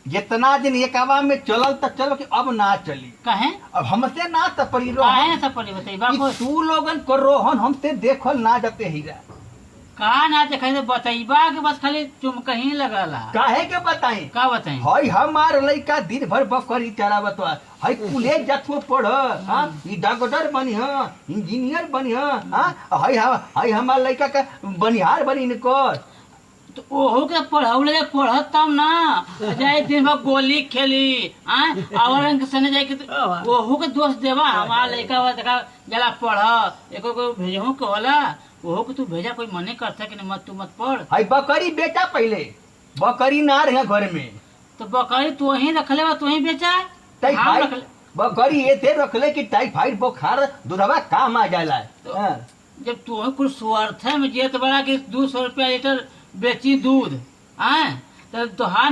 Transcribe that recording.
जितना दिन एक आवा में चलल तो चलो कि अब ना चली। कहे अब हमसे ना तपरी काहे सब पड़ी बताई बाबू तू लोगन को रोहन हमसे देखल ना जाते हीरा। का ना देखे तो बताइबा के बस खाली चुम कहीं लगला काहे के बताई का बताई हई हमार लइका दिन भर बकरी चरावत बा। हई कॉलेज जातो पढ़ हां ई डॉक्टर बनी हां इंजीनियर बनी हां हई हमार लइका का बनिहार बनी न कर। तो ओहो के पढ़ौले पढ़त तब ना जाए दिन भर गोली खेली और के सने जाए के ओहो के दोस्त देवा हमार लइका वा देखा जला पढ़ एको को भेजहू के होला ओहो के तू भेजा कोई मने करता कि मत तू मत पढ़। हई बकरी बेचा पहले बकरी ना रहे घर में तो बकरी तू ही रखले बा तू ही बेचा हम टाइफाइड रखले बकरी ऐसे रखले कि टाइफाइड बुखार दूधवा काम आ जाला। हाँ। जब तू कुछ स्वार्थ है में जेत बड़ा कि 200 रुपया लीटर बेची दूध तो तोहार